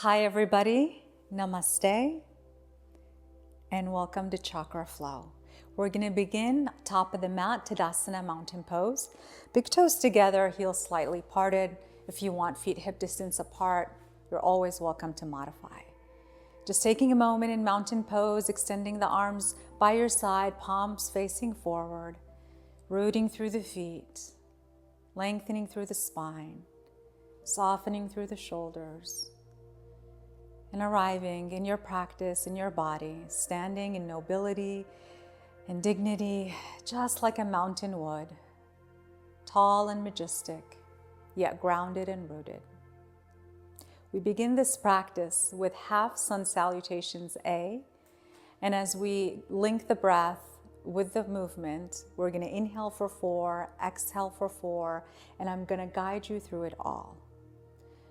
Hi everybody, namaste, and welcome to Chakra Flow. We're going to begin top of the mat, Tadasana mountain pose. Big toes together, heels slightly parted. If you want feet hip distance apart, you're always welcome to modify. Just taking a moment in mountain pose, extending the arms by your side, palms facing forward, rooting through the feet, lengthening through the spine, softening through the shoulders, and arriving in your practice, in your body, standing in nobility and dignity, just like a mountain would, tall and majestic, yet grounded and rooted. We begin this practice with half sun salutations A, and as we link the breath with the movement, we're going to inhale for 4, exhale for 4, and I'm going to guide you through it all.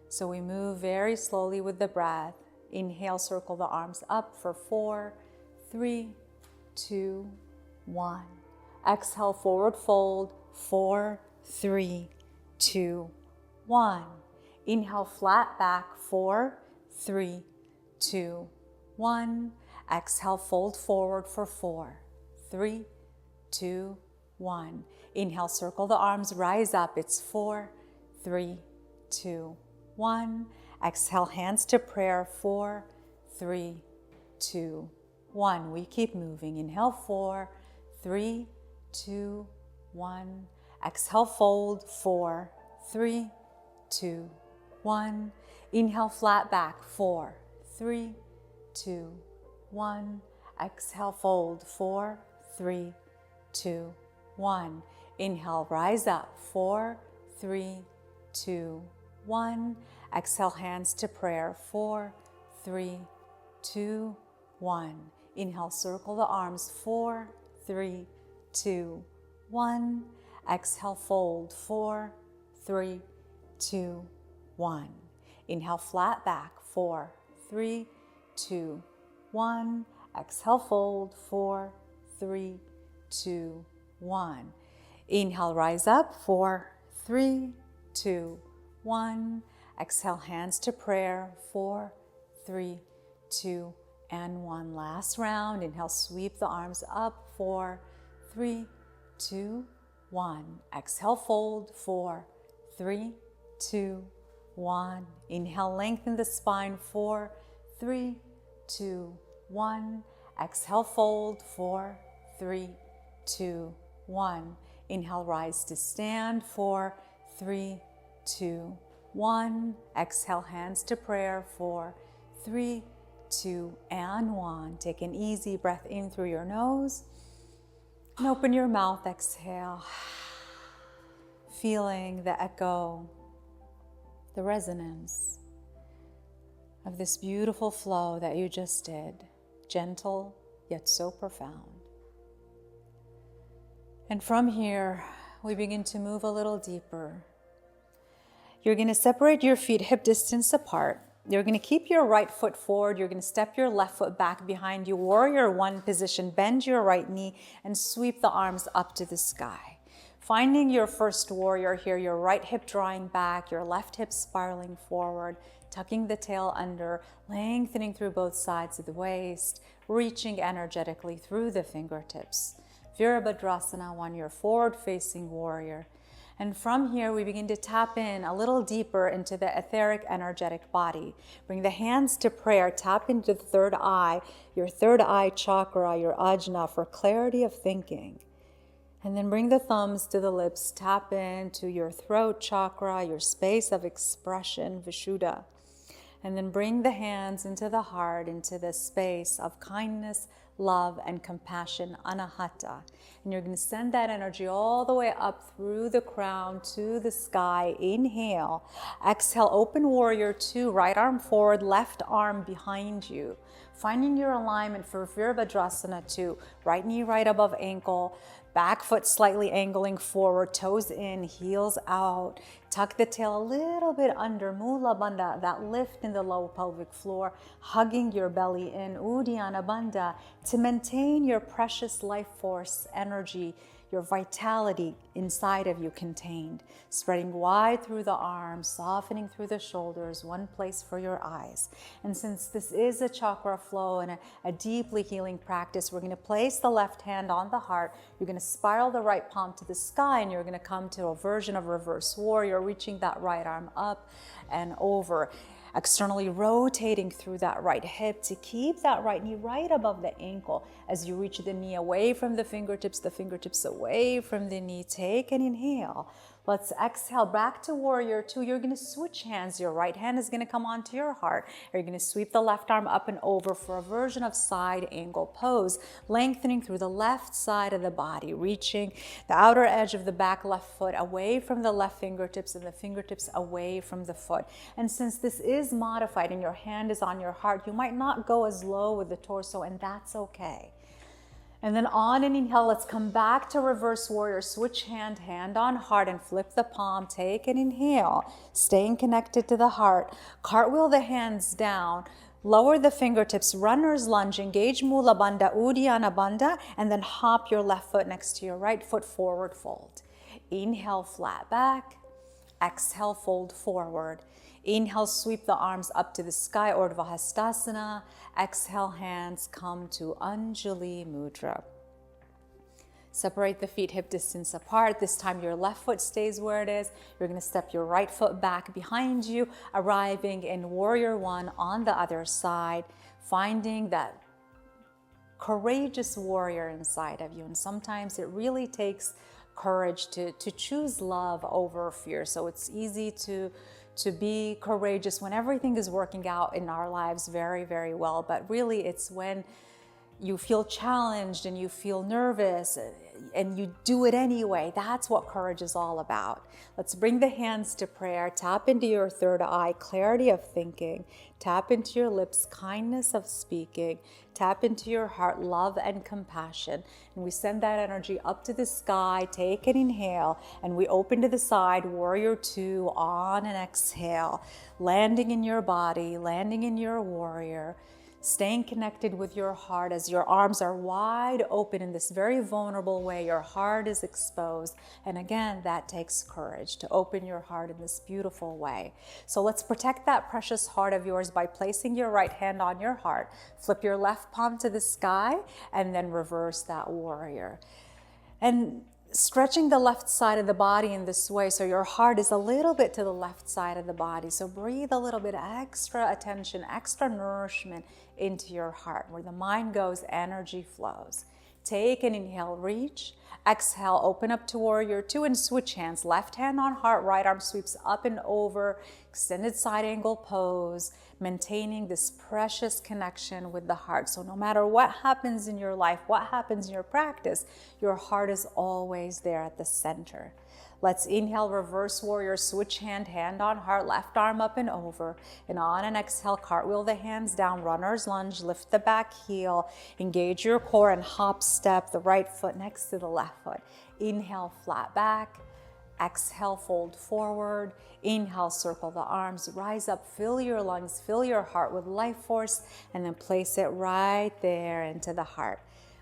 So we move very slowly with the breath. Inhale, circle the arms up for 4, 3, 2, 1. Exhale, forward fold, 4, 3, 2, 1. Inhale, flat back, 4, 3, 2, 1. Exhale, fold forward for 4, 3, 2, 1. Inhale, circle the arms, rise up. It's 4, 3, 2, 1. Exhale, hands to prayer, 4, 3, 2, 1. We keep moving. Inhale, 4, 3, 2, 1. Exhale, fold, 4, 3, 2, 1. Inhale, flat back, 4, 3, 2, 1. Exhale, fold, 4, 3, 2, 1. Inhale, rise up, 4, 3, 2, 1. Exhale, hands to prayer, 4, 3, 2, 1. Inhale, circle the arms, 4, 3, 2, 1. Exhale, fold, 4, 3, 2, 1. Inhale, flat back, 4, 3, 2, 1. Exhale, fold, 4, 3, 2, 1. Inhale, rise up, 4, 3, 2, 1. Exhale, hands to prayer, 4, 3, 2, and 1. Last round. Inhale, sweep the arms up, 4, 3, 2, 1. Exhale, fold, 4, 3, 2, 1. Inhale, lengthen the spine, 4, 3, 2, 1. Exhale, fold, 4, 3, 2, 1. Inhale, rise to stand, 4, 3, 2, 1. Exhale, hands to prayer, 4, 3, 2, and 1. Take an easy breath in through your nose and open your mouth, exhale. Feeling the echo, the resonance of this beautiful flow that you just did, gentle yet so profound. And from here, we begin to move a little deeper. You're going to separate your feet hip distance apart. You're going to keep your right foot forward. You're going to step your left foot back behind you. Warrior one position. Bend your right knee and sweep the arms up to the sky. Finding your first warrior here, your right hip drawing back, your left hip spiraling forward, tucking the tail under, lengthening through both sides of the waist, reaching energetically through the fingertips. Virabhadrasana 1, your forward-facing warrior. And from here, we begin to tap in a little deeper into the etheric, energetic body. Bring the hands to prayer. Tap into the third eye, your third eye chakra, your ajna, for clarity of thinking. And then bring the thumbs to the lips. Tap into your throat chakra, your space of expression, vishuddha. And then bring the hands into the heart, into the space of kindness, love, and compassion, anahata. And you're going to send that energy all the way up through the crown to the sky. Inhale. Exhale, open warrior 2, right arm forward, left arm behind you. Finding your alignment for Virabhadrasana 2, right knee right above ankle, back foot slightly angling forward, toes in, heels out. Tuck the tail a little bit under, Mula Bandha, that lift in the low pelvic floor, hugging your belly in, Uddiyana Bandha, to maintain your precious life force energy, your vitality inside of you contained, spreading wide through the arms, softening through the shoulders, one place for your eyes. And since this is a chakra flow and a deeply healing practice, we're going to place the left hand on the heart. You're going to spiral the right palm to the sky, and you're going to come to a version of reverse warrior, reaching that right arm up and over, externally rotating through that right hip to keep that right knee right above the ankle. As you reach the knee away from the fingertips away from the knee, take an inhale. Let's exhale back to warrior two. You're going to switch hands. Your right hand is going to come onto your heart. You're going to sweep the left arm up and over for a version of side angle pose, lengthening through the left side of the body, reaching the outer edge of the back left foot away from the left fingertips and the fingertips away from the foot. And since this is modified and your hand is on your heart, you might not go as low with the torso, and that's okay. And then on an inhale, let's come back to reverse warrior. Switch hand on heart, and flip the palm. Take an inhale, staying connected to the heart. Cartwheel the hands down. Lower the fingertips, runner's lunge, engage Mula Bandha, Uddiyana Bandha, and then hop your left foot next to your right foot, forward fold. Inhale, flat back. Exhale, fold forward. Inhale, sweep the arms up to the sky, Urdhva Hastasana. Exhale, hands come to Anjali Mudra. Separate the feet hip distance apart. This time your left foot stays where it is. You're going to step your right foot back behind you, arriving in warrior one on the other side, finding that courageous warrior inside of you. And sometimes it really takes courage to choose love over fear. So it's easy to be courageous when everything is working out in our lives very, very well. But really it's when you feel challenged and you feel nervous and you do it anyway. That's what courage is all about. Let's bring the hands to prayer. Tap into your third eye, clarity of thinking. Tap into your lips, kindness of speaking. Tap into your heart, love and compassion. And we send that energy up to the sky. Take an inhale, and we open to the side, warrior two, on an exhale. Landing in your body, landing in your warrior. Staying connected with your heart as your arms are wide open in this very vulnerable way. Your heart is exposed. And again, that takes courage to open your heart in this beautiful way. So let's protect that precious heart of yours by placing your right hand on your heart. Flip your left palm to the sky and then reverse that warrior. And stretching the left side of the body in this way, so your heart is a little bit to the left side of the body. So breathe a little bit extra attention, extra nourishment into your heart. Where the mind goes, energy flows. Take an inhale, reach. Exhale, open up to warrior two and switch hands. Left hand on heart, right arm sweeps up and over. Extended side angle pose, maintaining this precious connection with the heart. So no matter what happens in your life, what happens in your practice, your heart is always there at the center. Let's inhale, reverse warrior, switch hand on heart, left arm up and over. And on an exhale, cartwheel the hands down, runner's lunge, lift the back heel, engage your core and hop step the right foot next to the left foot. Inhale, flat back. Exhale, fold forward. Inhale, circle the arms, rise up, fill your lungs, fill your heart with life force, and then place it right there into the heart.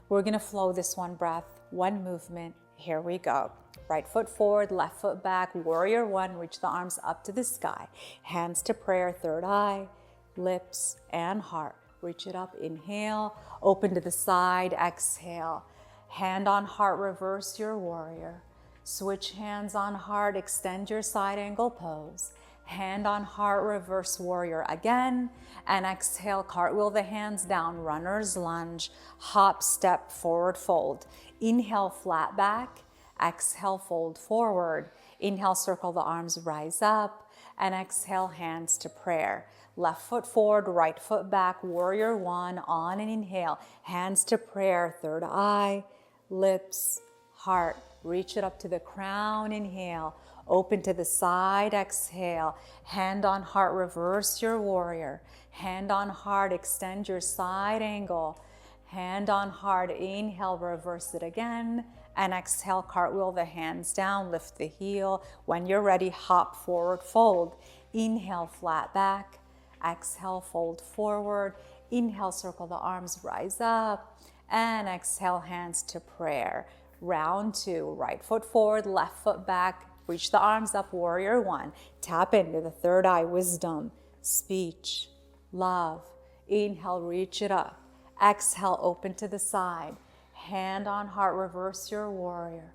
We're gonna flow this one breath, one movement. Here we go. Right foot forward, left foot back, warrior one, reach the arms up to the sky. Hands to prayer, third eye, lips and heart. Reach it up, inhale, open to the side, exhale. Hand on heart, reverse your warrior. Switch hands on heart, extend your side angle pose. Hand on heart, reverse warrior again. And exhale, cartwheel the hands down, runner's lunge, hop, step, forward fold. Inhale, flat back. Exhale, fold forward. Inhale, circle the arms, rise up. And exhale, hands to prayer. Left foot forward, right foot back, warrior one, on an inhale. Hands to prayer, third eye, lips, heart. Reach it up to the crown, inhale. Open to the side, exhale. Hand on heart, reverse your warrior. Hand on heart, extend your side angle. Hand on heart, inhale, reverse it again. And exhale, cartwheel the hands down, lift the heel. When you're ready, hop forward, fold. Inhale, flat back. Exhale, fold forward. Inhale, circle the arms, rise up. And exhale, hands to prayer. Round 2, right foot forward, left foot back. Reach the arms up, warrior 1. Tap into the third eye, wisdom, speech, love. Inhale, reach it up. Exhale, open to the side. Hand on heart, reverse your warrior.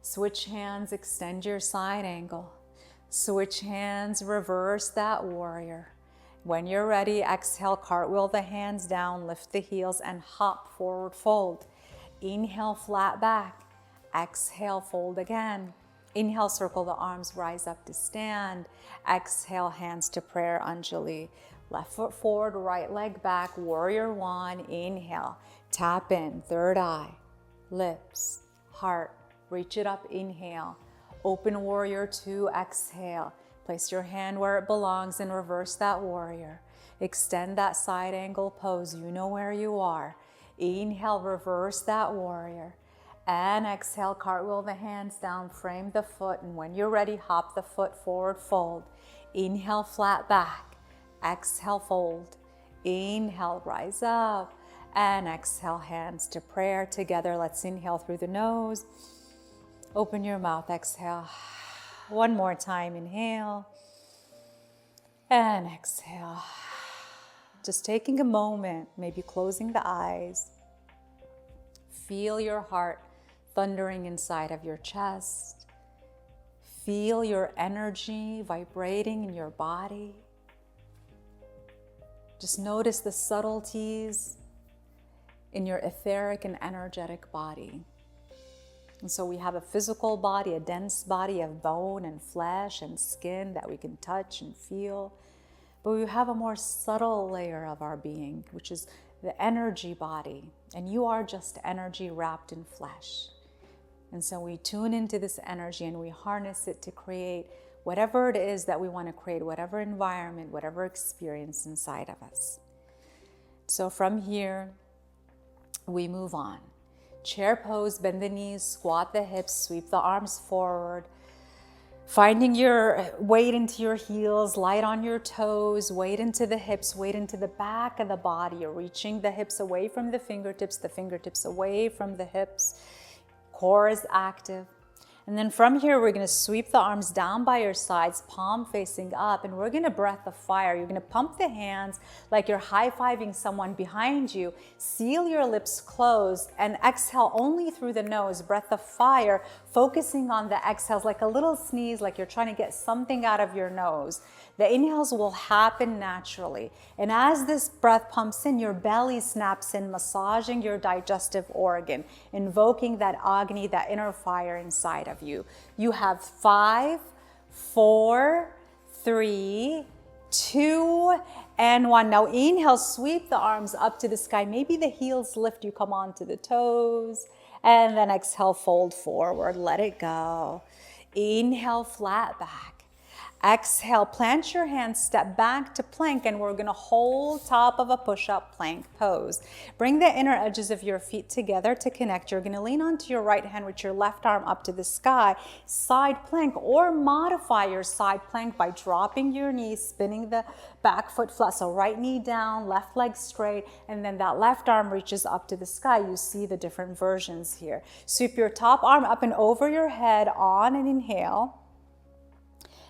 Switch hands, extend your side angle. Switch hands, reverse that warrior. When you're ready, exhale, cartwheel the hands down, lift the heels and hop, forward fold. Inhale, flat back. Exhale, fold again. Inhale, circle the arms, rise up to stand. Exhale, hands to prayer, Anjali. Left foot forward, right leg back, warrior 1. Inhale, tap in, third eye, lips, heart. Reach it up, inhale. Open warrior 2, exhale. Place your hand where it belongs and reverse that warrior. Extend that side angle pose. You know where you are. Inhale, reverse that warrior. And exhale, cartwheel the hands down, frame the foot. And when you're ready, hop the foot forward, fold. Inhale, flat back. Exhale, fold. Inhale, rise up. And exhale, hands to prayer together. Let's inhale through the nose. Open your mouth, exhale. One more time, inhale. And exhale. Just taking a moment, maybe closing the eyes. Feel your heart thundering inside of your chest. Feel your energy vibrating in your body. Just notice the subtleties in your etheric and energetic body. And so we have a physical body, a dense body of bone and flesh and skin that we can touch and feel. But we have a more subtle layer of our being, which is the energy body. And you are just energy wrapped in flesh. And so we tune into this energy and we harness it to create whatever it is that we want to create, whatever environment, whatever experience inside of us. So from here, we move on. Chair pose, bend the knees, squat the hips, sweep the arms forward. Finding your weight into your heels, light on your toes, weight into the hips, weight into the back of the body. You're reaching the hips away from the fingertips away from the hips. Core is active. And then from here, we're going to sweep the arms down by your sides, palm facing up, and we're going to breath of fire. You're going to pump the hands like you're high-fiving someone behind you. Seal your lips closed and exhale only through the nose, breath of fire, focusing on the exhales like a little sneeze, like you're trying to get something out of your nose. The inhales will happen naturally. And as this breath pumps in, your belly snaps in, massaging your digestive organ, invoking that Agni, that inner fire inside of you. You have 5, 4, 3, 2, and 1. Now inhale, sweep the arms up to the sky. Maybe the heels lift, you come onto the toes. And then exhale, fold forward, let it go. Inhale, flat back. Exhale, plant your hands, step back to plank, and we're gonna hold top of a push-up plank pose. Bring the inner edges of your feet together to connect. You're gonna lean onto your right hand with your left arm up to the sky, side plank, or modify your side plank by dropping your knees, spinning the back foot flat. So right knee down, left leg straight, and then that left arm reaches up to the sky. You see the different versions here. Sweep your top arm up and over your head on an inhale.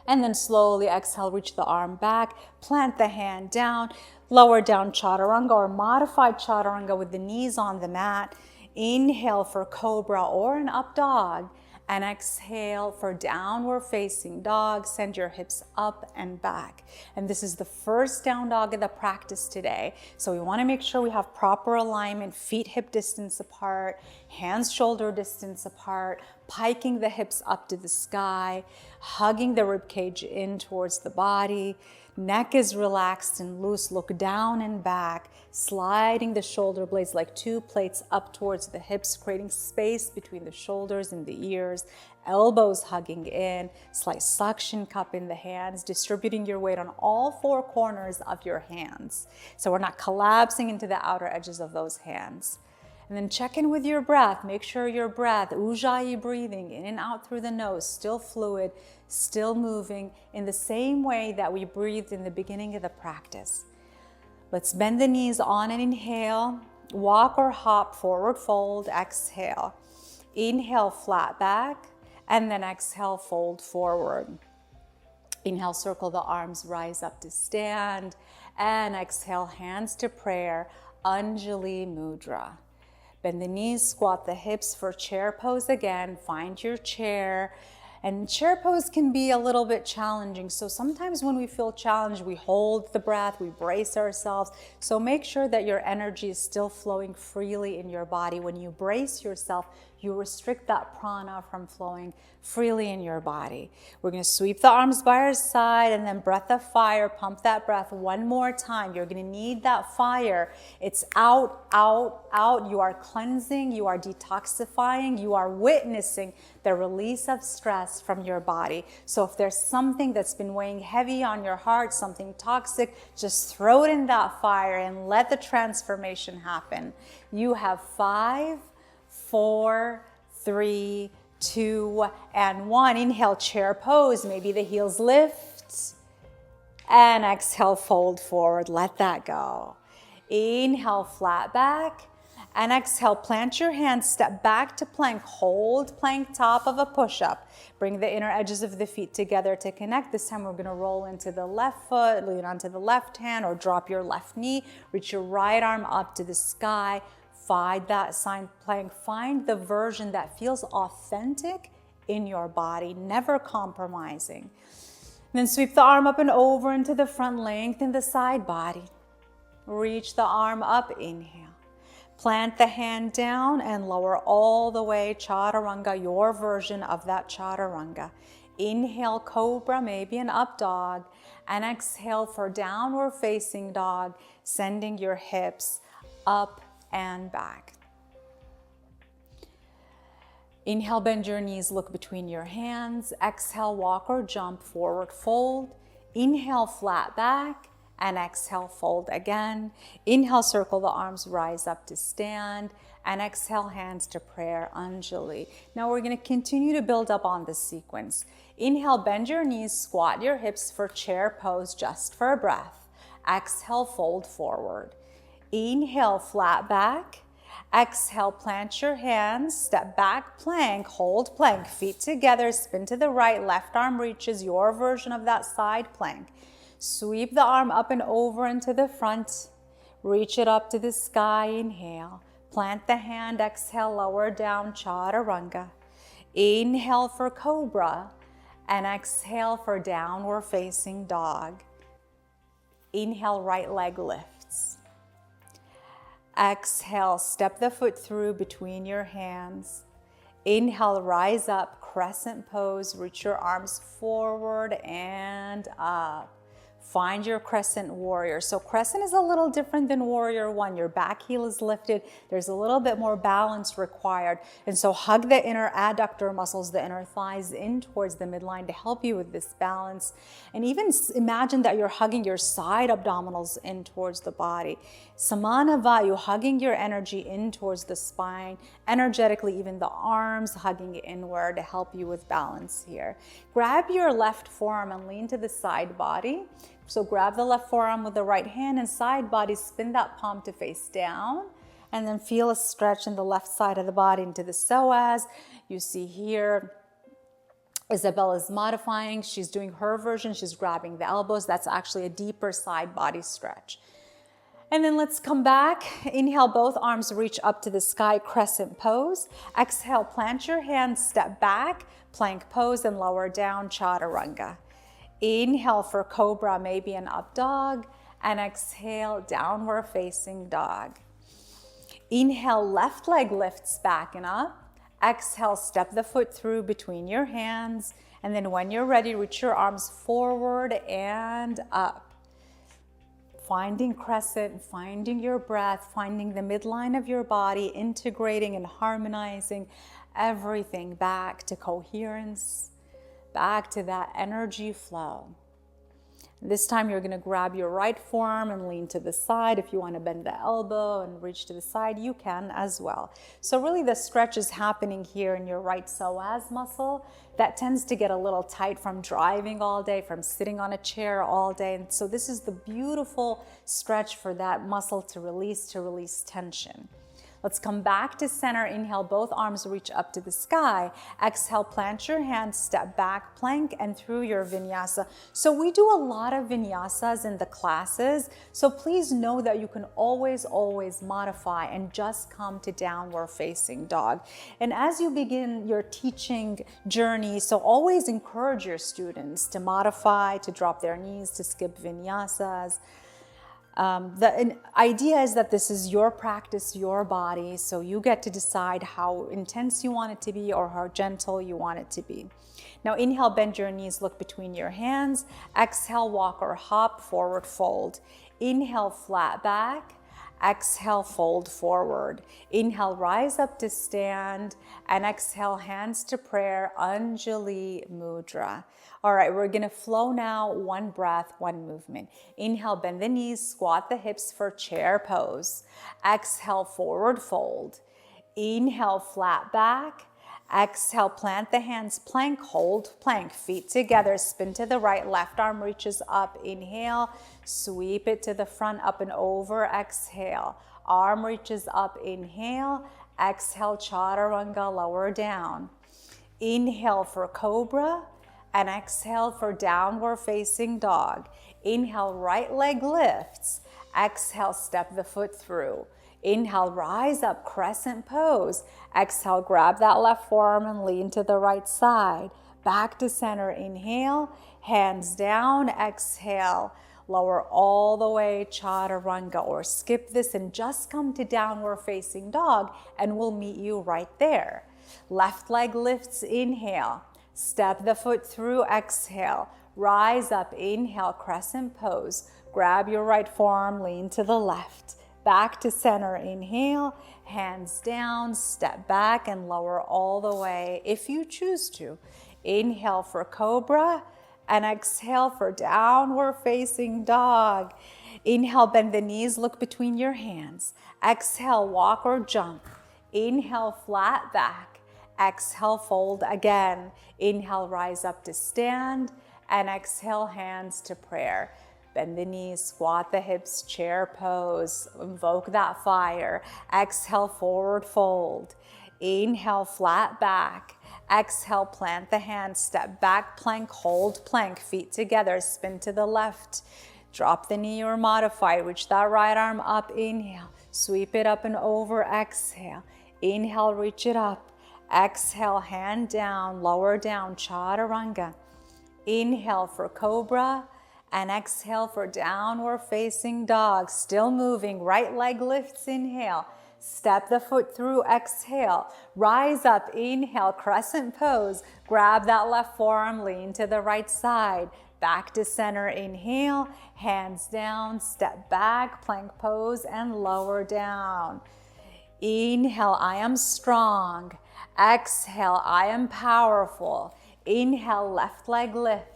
And then slowly exhale, reach the arm back, plant the hand down, lower down chaturanga or modified chaturanga with the knees on the mat. Inhale for cobra or an up dog, and exhale for downward facing dog. Send your hips up and back. And this is the first down dog of the practice today. So we want to make sure we have proper alignment, feet hip distance apart, hands shoulder distance apart, piking the hips up to the sky, hugging the rib cage in towards the body. Neck is relaxed and loose. Look down and back, sliding the shoulder blades like 2 plates up towards the hips, creating space between the shoulders and the ears. Elbows hugging in, slight suction cup in the hands, distributing your weight on all 4 corners of your hands. So we're not collapsing into the outer edges of those hands. And then check in with your breath. Make sure your breath, Ujjayi breathing in and out through the nose, still fluid, still moving in the same way that we breathed in the beginning of the practice. Let's bend the knees on an inhale, walk or hop, forward fold, exhale. Inhale, flat back, and then exhale, fold forward. Inhale, circle the arms, rise up to stand, and exhale, hands to prayer, Anjali Mudra. Bend the knees, squat the hips for chair pose again. Find your chair. And chair pose can be a little bit challenging. So sometimes when we feel challenged, we hold the breath, we brace ourselves. So make sure that your energy is still flowing freely in your body. When you brace yourself, you restrict that prana from flowing freely in your body. We're going to sweep the arms by our side and then breath of fire, pump that breath one more time. You're going to need that fire. It's out, out, out. You are cleansing, you are detoxifying, you are witnessing the release of stress from your body. So if there's something that's been weighing heavy on your heart, something toxic, just throw it in that fire and let the transformation happen. You have 5, 4, 3, 2, and 1. Inhale, chair pose. Maybe the heels lift. And exhale, fold forward. Let that go. Inhale, flat back. And exhale, plant your hands, step back to plank. Hold plank top of a push-up. Bring the inner edges of the feet together to connect. This time we're going to roll into the left foot, lean onto the left hand, or drop your left knee. Reach your right arm up to the sky. Find that side plank. Find the version that feels authentic in your body, never compromising. Then sweep the arm up and over into the front, lengthen the side body. Reach the arm up, inhale. Plant the hand down and lower all the way, chaturanga, your version of that chaturanga. Inhale, cobra, maybe an up dog, and exhale for downward facing dog, sending your hips up and back. Inhale, bend your knees, look between your hands. Exhale, walk or jump, forward fold. Inhale, flat back, and exhale, fold again. Inhale, circle the arms, rise up to stand, and exhale, hands to prayer, Anjali. Now we're going to continue to build up on this sequence. Inhale, bend your knees, squat your hips for chair pose, just for a breath. Exhale, fold forward. Inhale, flat back. Exhale, plant your hands, step back, plank, hold plank, feet together, spin to the right, left arm reaches, your version of that side plank. Sweep the arm up and over into the front, reach it up to the sky, inhale. Plant the hand, exhale, lower down, chaturanga. Inhale for cobra, and exhale for downward facing dog. Inhale, right leg lifts. Exhale, step the foot through between your hands. Inhale, rise up, crescent pose, reach your arms forward and up. Find your crescent warrior. So crescent is a little different than warrior one. Your back heel is lifted. There's a little bit more balance required. And so hug the inner adductor muscles, the inner thighs in towards the midline to help you with this balance. And even imagine that you're hugging your side abdominals in towards the body. Samana Vayu, hugging your energy in towards the spine. Energetically, even the arms hugging inward to help you with balance here. Grab your left forearm and lean to the side body. So grab the left forearm with the right hand and side body, spin that palm to face down, and then feel a stretch in the left side of the body into the psoas. You see here, Isabella's modifying. She's doing her version. She's grabbing the elbows. That's actually a deeper side body stretch. And then let's come back. Inhale, both arms reach up to the sky, crescent pose. Exhale, plant your hands, step back, plank pose, and lower down, chaturanga. Inhale for cobra, maybe an up dog, and exhale, downward facing dog. Inhale, left leg lifts back and up. Exhale, step the foot through between your hands, and then when you're ready, reach your arms forward and up. Finding crescent, finding your breath, finding the midline of your body, integrating and harmonizing everything back to coherence, back to that energy flow. This time you're going to grab your right forearm and lean to the side. If you want to bend the elbow and reach to the side, you can as well. So really the stretch is happening here in your right psoas muscle. That tends to get a little tight from driving all day, from sitting on a chair all day. And so this is the beautiful stretch for that muscle to release tension. Let's come back to center. Inhale, both arms reach up to the sky. Exhale, plant your hands, step back, plank, and through your vinyasa. So we do a lot of vinyasas in the classes. So please know that you can always modify and just come to downward facing dog. And as you begin your teaching journey, so always encourage your students to modify, to drop their knees, to skip vinyasas. The idea is that this is your practice, your body, so you get to decide how intense you want it to be or how gentle you want it to be. Now inhale, bend your knees, look between your hands. Exhale, walk or hop, forward fold. Inhale, flat back. Exhale, fold forward. Inhale, rise up to stand, and exhale, hands to prayer, Anjali Mudra. All right, we're gonna flow now, one breath, one movement. Inhale, bend the knees, squat the hips for chair pose. Exhale, forward fold. Inhale, flat back. Exhale, plant the hands, plank, hold plank, feet together, spin to the right, left arm reaches up, inhale, sweep it to the front, up and over, exhale, arm reaches up, inhale, exhale, chaturanga, lower down. Inhale for cobra, and exhale for downward facing dog. Inhale, right leg lifts, exhale, step the foot through. Inhale, rise up, crescent pose. Exhale, grab that left forearm and lean to the right side. Back to center, inhale, hands down, exhale. Lower all the way, chaturanga, or skip this and just come to downward facing dog and we'll meet you right there. Left leg lifts, inhale. Step the foot through, exhale. Rise up, inhale, crescent pose. Grab your right forearm, lean to the left. Back to center, inhale, hands down, step back and lower all the way if you choose to. Inhale for cobra and exhale for downward facing dog. Inhale, bend the knees, look between your hands. Exhale, walk or jump. Inhale, flat back. Exhale, fold again. Inhale, rise up to stand, and exhale, hands to prayer. Bend the knees, squat the hips, chair pose, invoke that fire. Exhale, forward fold. Inhale, flat back. Exhale, plant the hands, step back, plank, hold plank, feet together, spin to the left. Drop the knee or modify, reach that right arm up, inhale. Sweep it up and over, exhale. Inhale, reach it up. Exhale, hand down, lower down, chaturanga. Inhale for cobra. And exhale for downward facing dog. Still moving, right leg lifts, inhale. Step the foot through, exhale. Rise up, inhale, crescent pose. Grab that left forearm, lean to the right side. Back to center, inhale, hands down, step back, plank pose, and lower down. Inhale, I am strong. Exhale, I am powerful. Inhale, left leg lift.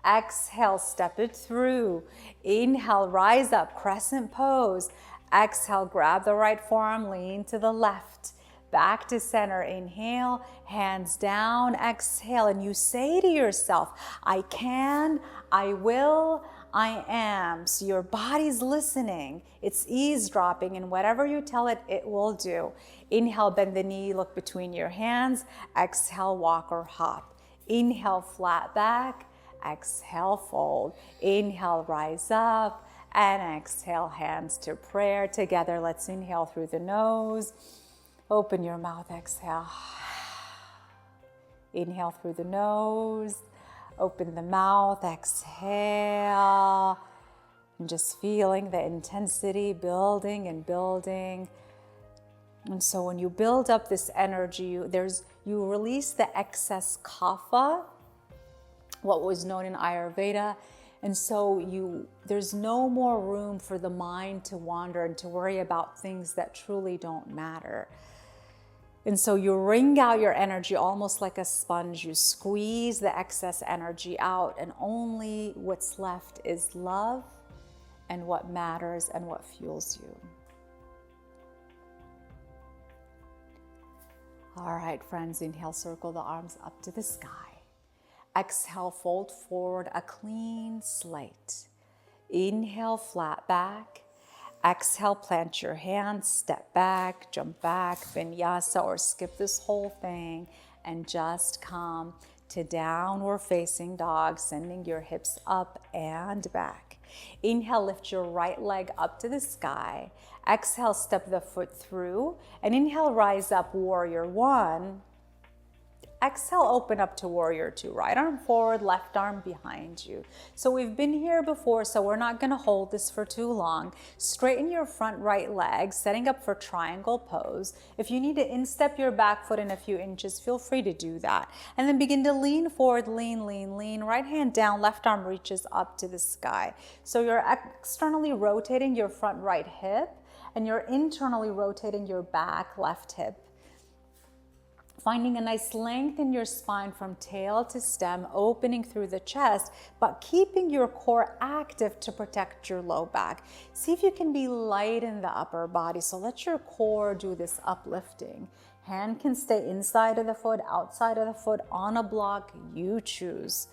Exhale, step it through. Inhale, rise up, crescent pose. Exhale, grab the right forearm, lean to the left. Back to center, inhale, hands down, exhale. And you say to yourself, I can, I will, I am. So your body's listening. It's eavesdropping, and whatever you tell it, it will do. Inhale, bend the knee, look between your hands. Exhale, walk or hop. Inhale, flat back. Exhale, fold. Inhale, rise up, and exhale, hands to prayer. Together, let's inhale through the nose. Open your mouth, exhale. Inhale through the nose. Open the mouth, exhale. And just feeling the intensity building and building. And so when you build up this energy, you release the excess kapha, what was known in Ayurveda. And so there's no more room for the mind to wander and to worry about things that truly don't matter. And so you wring out your energy almost like a sponge. You squeeze the excess energy out, and only what's left is love and what matters and what fuels you. All right, friends, inhale, circle the arms up to the sky. Exhale, fold forward, a clean slate. Inhale, flat back. Exhale, plant your hands, step back, jump back, vinyasa, or skip this whole thing and just come to downward facing dog, sending your hips up and back. Inhale, lift your right leg up to the sky. Exhale, step the foot through, and inhale, rise up, warrior one. Exhale, open up to warrior two. Right arm forward, left arm behind you. So we've been here before, so we're not gonna hold this for too long. Straighten your front right leg, setting up for triangle pose. If you need to instep your back foot in a few inches, feel free to do that. And then begin to lean forward, lean, lean, lean. Right hand down, left arm reaches up to the sky. So you're externally rotating your front right hip, and you're internally rotating your back left hip. Finding a nice length in your spine from tail to stem, opening through the chest, but keeping your core active to protect your low back. See if you can be light in the upper body. So let your core do this uplifting. Hand can stay inside of the foot, outside of the foot, on a block, you choose.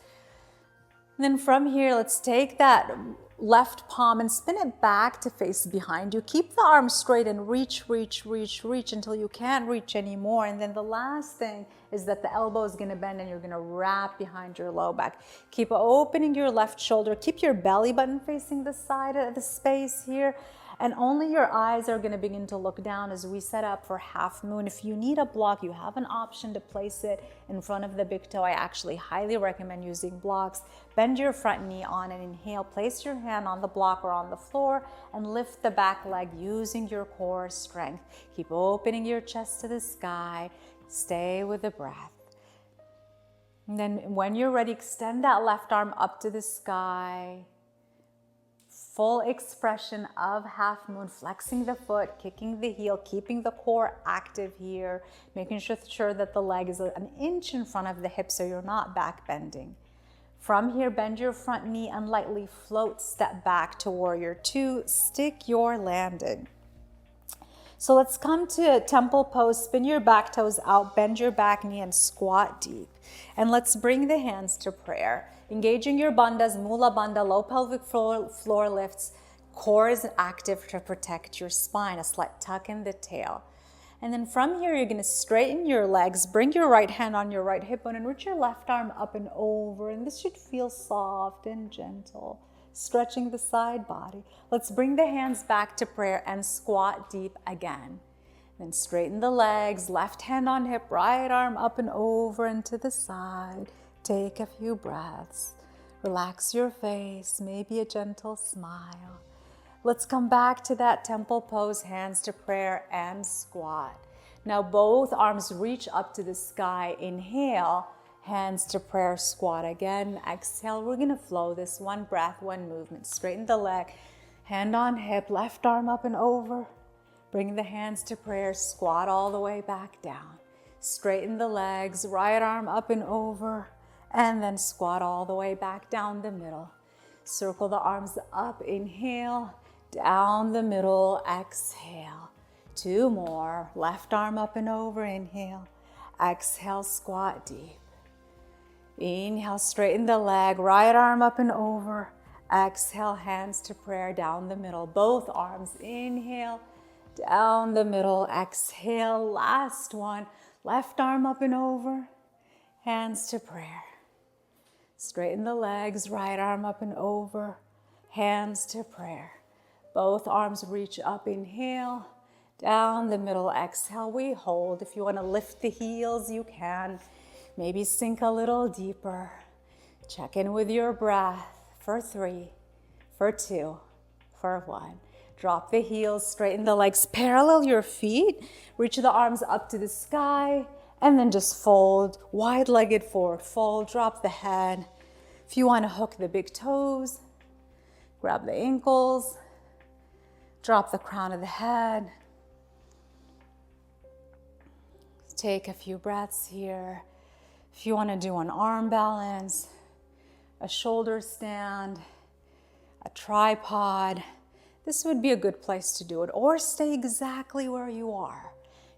And then from here, let's take that left palm and spin it back to face behind you. Keep the arms straight and reach, reach, reach, reach until you can't reach anymore. And then the last thing is that the elbow is gonna bend and you're gonna wrap behind your low back. Keep opening your left shoulder. Keep your belly button facing the side of the space here. And only your eyes are gonna begin to look down as we set up for half moon. If you need a block, you have an option to place it in front of the big toe. I actually highly recommend using blocks. Bend your front knee on and inhale. Place your hand on the block or on the floor and lift the back leg using your core strength. Keep opening your chest to the sky. Stay with the breath. And then when you're ready, extend that left arm up to the sky. Full expression of half moon, flexing the foot, kicking the heel, keeping the core active here, making sure that the leg is an inch in front of the hip so you're not back bending. From here, bend your front knee and lightly float, step back to warrior two, stick your landing. So let's come to temple pose, spin your back toes out, bend your back knee and squat deep. And let's bring the hands to prayer. Engaging your bandhas, mula bandha, low pelvic floor lifts. Core is active to protect your spine, a slight tuck in the tail. And then from here, you're gonna straighten your legs, bring your right hand on your right hip bone and reach your left arm up and over. And this should feel soft and gentle, stretching the side body. Let's bring the hands back to prayer and squat deep again. Then straighten the legs, left hand on hip, right arm up and over and to the side. Take a few breaths. Relax your face, maybe a gentle smile. Let's come back to that temple pose, hands to prayer and squat. Now both arms reach up to the sky. Inhale, hands to prayer, squat again. Exhale, we're gonna flow this one breath, one movement. Straighten the leg, hand on hip, left arm up and over. Bring the hands to prayer, squat all the way back down. Straighten the legs, right arm up and over. And then squat all the way back down the middle. Circle the arms up, inhale, down the middle, exhale. Two more, left arm up and over, inhale. Exhale, squat deep. Inhale, straighten the leg, right arm up and over. Exhale, hands to prayer, down the middle. Both arms, inhale, down the middle, exhale. Last one, left arm up and over, hands to prayer. Straighten the legs, right arm up and over, hands to prayer. Both arms reach up, inhale, down the middle, exhale, we hold. If you want to lift the heels, you can. Maybe sink a little deeper. Check in with your breath for 3, for 2, for 1. Drop the heels, straighten the legs, parallel your feet, reach the arms up to the sky, and then just fold, wide-legged forward fold, drop the head. If you want to hook the big toes, grab the ankles, drop the crown of the head. Take a few breaths here. If you want to do an arm balance, a shoulder stand, a tripod, this would be a good place to do it. Or stay exactly where you are.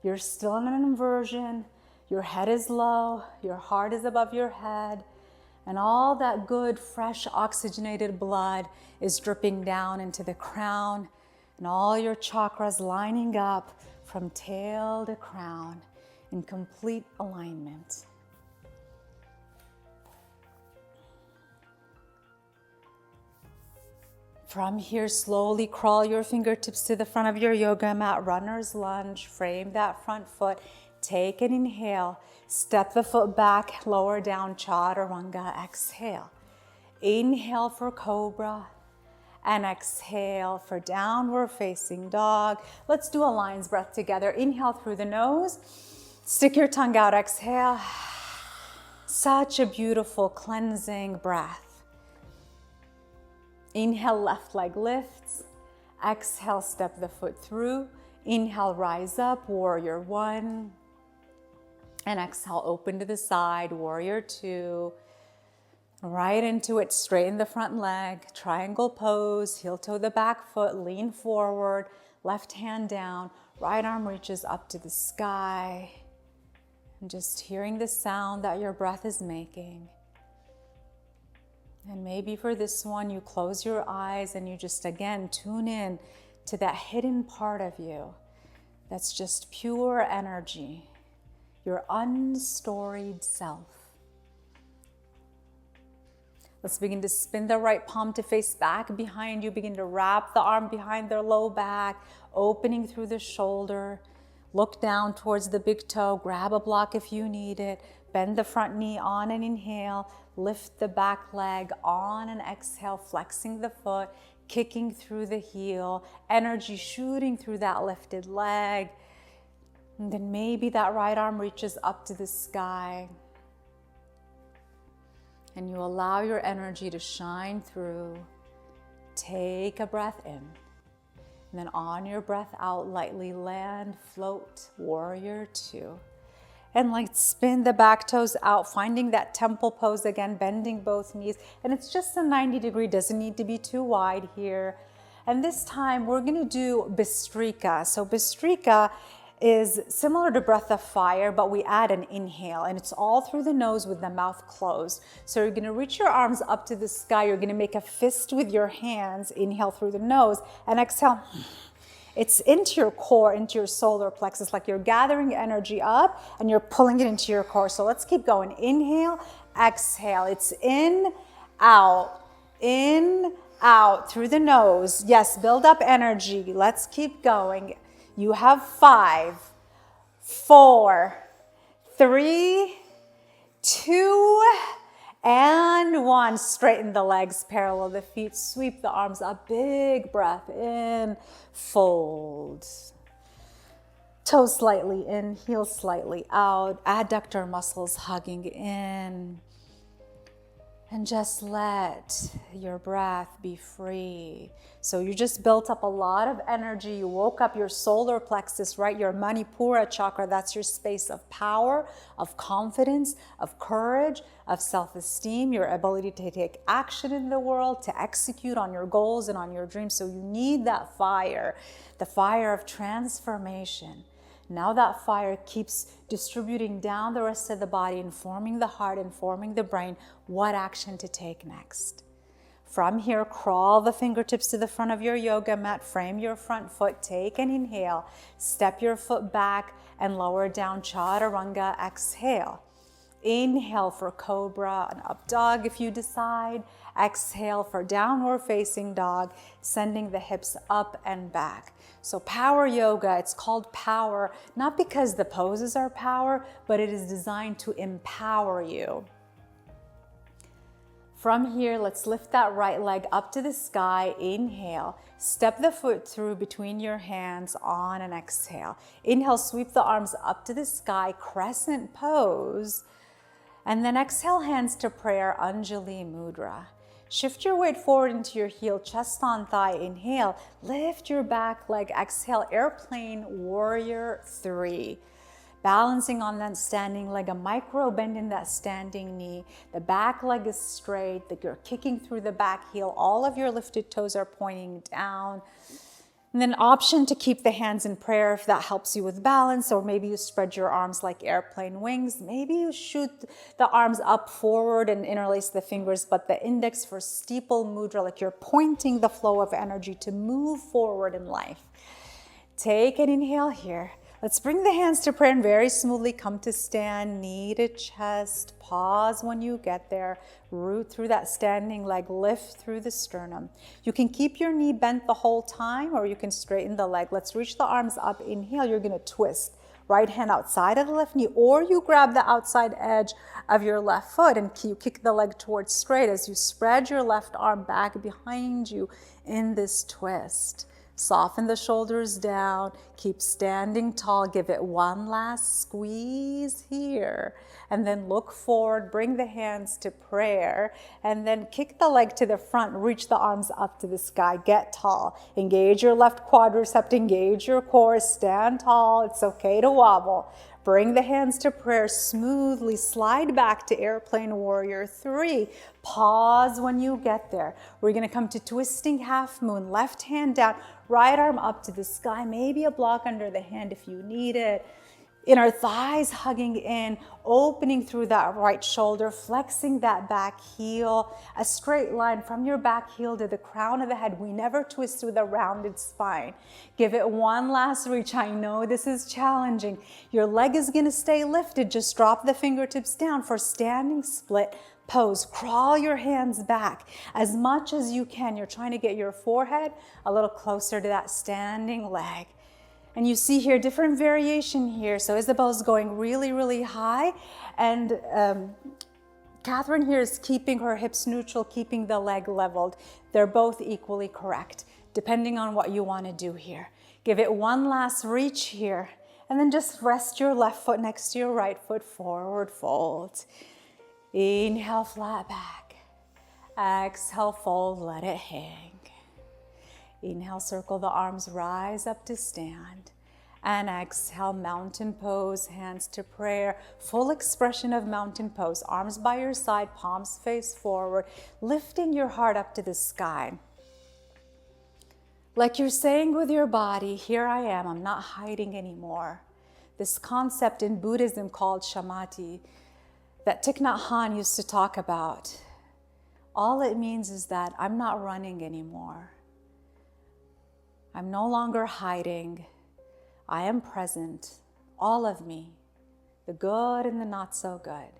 You're still in an inversion. Your head is low, your heart is above your head, and all that good, fresh, oxygenated blood is dripping down into the crown And all your chakras lining up from tail to crown in complete alignment. From here, slowly crawl your fingertips to the front of your yoga mat, runner's lunge, frame that front foot, take an inhale, step the foot back, lower down, chaturanga, exhale. Inhale for cobra, and exhale for downward facing dog. Let's do a lion's breath together. Inhale through the nose, stick your tongue out, exhale. Such a beautiful cleansing breath. Inhale, left leg lifts. Exhale, step the foot through. Inhale, rise up, warrior one. And exhale, open to the side, warrior two. Right into it, straighten the front leg, triangle pose, heel toe the back foot, lean forward, left hand down, right arm reaches up to the sky. And just hearing the sound that your breath is making. And maybe for this one, you close your eyes and you just again tune in to that hidden part of you that's just pure energy, your unstoried self. Let's begin to spin the right palm to face back behind you. Begin to wrap the arm behind their low back, opening through the shoulder. Look down towards the big toe. Grab a block if you need it. Bend the front knee on an inhale. Lift the back leg on an exhale, flexing the foot, kicking through the heel. Energy shooting through that lifted leg. And then maybe that right arm reaches up to the sky. And you allow your energy to shine through. Take a breath in. And then on your breath out, lightly land, float, warrior two. And like spin the back toes out, finding that temple pose again, bending both knees. And it's just a 90-degree, doesn't need to be too wide here. And this time we're gonna do Bhastrika. So Bhastrika is similar to breath of fire, but we add an inhale, and it's all through the nose with the mouth closed. So you're gonna reach your arms up to the sky. You're gonna make a fist with your hands, inhale through the nose, and exhale. It's into your core, into your solar plexus, like you're gathering energy up and you're pulling it into your core. So let's keep going. Inhale, exhale. It's in, out through the nose. Yes, build up energy. Let's keep going. You have 5, 4, 3, 2, and 1. Straighten the legs, parallel the feet, sweep the arms up. Big breath in, fold. Toes slightly in, heels slightly out. Adductor muscles hugging in. And just let your breath be free. So you just built up a lot of energy. You woke up your solar plexus, right? Your Manipura chakra, that's your space of power, of confidence, of courage, of self-esteem, your ability to take action in the world, to execute on your goals and on your dreams. So you need that fire, the fire of transformation. Now that fire keeps distributing down the rest of the body, informing the heart, informing the brain, what action to take next. From here, crawl the fingertips to the front of your yoga mat, frame your front foot, take an inhale, step your foot back and lower down, chaturanga, exhale. Inhale for cobra, an up dog if you decide. Exhale for downward facing dog, sending the hips up and back. So power yoga, it's called power, not because the poses are power, but it is designed to empower you. From here, let's lift that right leg up to the sky. Inhale, step the foot through between your hands on an exhale. Inhale, sweep the arms up to the sky, crescent pose. And then exhale, hands to prayer, Anjali Mudra. Shift your weight forward into your heel, chest on thigh. Inhale, lift your back leg. Exhale, airplane, warrior three. Balancing on that standing leg, a micro bend in that standing knee. The back leg is straight, you're kicking through the back heel. All of your lifted toes are pointing down. And then option to keep the hands in prayer if that helps you with balance, or maybe you spread your arms like airplane wings. Maybe you shoot the arms up forward and interlace the fingers, but the index for steeple mudra, like you're pointing the flow of energy to move forward in life. Take an inhale here. Let's bring the hands to prayer and very smoothly come to stand, knee to chest. Pause when you get there. Root through that standing leg, lift through the sternum. You can keep your knee bent the whole time, or you can straighten the leg. Let's reach the arms up. Inhale, you're gonna twist. Right hand outside of the left knee, or you grab the outside edge of your left foot and you kick the leg towards straight as you spread your left arm back behind you in this twist. Soften the shoulders down, keep standing tall, give it one last squeeze here, and then look forward, bring the hands to prayer, and then kick the leg to the front, reach the arms up to the sky, get tall, engage your left quadricep, engage your core, stand tall, it's okay to wobble. Bring the hands to prayer, smoothly slide back to airplane warrior 3. Pause when you get there. We're gonna come to twisting half moon, left hand down, right arm up to the sky, maybe a block under the hand if you need it. Inner thighs hugging in, opening through that right shoulder, flexing that back heel, a straight line from your back heel to the crown of the head. We never twist with a rounded spine. Give it one last reach. I know this is challenging. Your leg is gonna stay lifted. Just drop the fingertips down for standing split pose. Crawl your hands back as much as you can. You're trying to get your forehead a little closer to that standing leg. And you see here different variation here. So Isabel's going really, really high. And Catherine here is keeping her hips neutral, keeping the leg leveled. They're both equally correct, depending on what you want to do here. Give it one last reach here. And then just rest your left foot next to your right foot, forward fold. Inhale, flat back. Exhale, fold, let it hang. Inhale, circle the arms, rise up to stand. And exhale, mountain pose, hands to prayer. Full expression of mountain pose. Arms by your side, palms face forward, lifting your heart up to the sky. Like you're saying with your body, here I am, I'm not hiding anymore. This concept in Buddhism called shamatha that Thich Nhat Hanh used to talk about. All it means is that I'm not running anymore. I'm no longer hiding. I am present, all of me, the good and the not so good.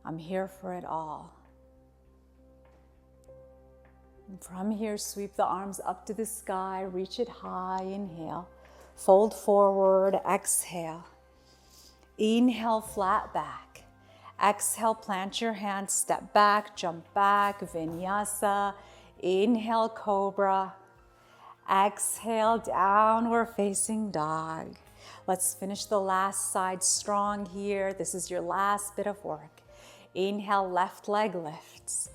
I'm here for it all. And from here, sweep the arms up to the sky, reach it high, inhale. Fold forward, exhale. Inhale, flat back. Exhale, plant your hands, step back, jump back, vinyasa. Inhale, cobra. Exhale, downward facing dog. Let's finish the last side strong here. This is your last bit of work. Inhale, left leg lifts.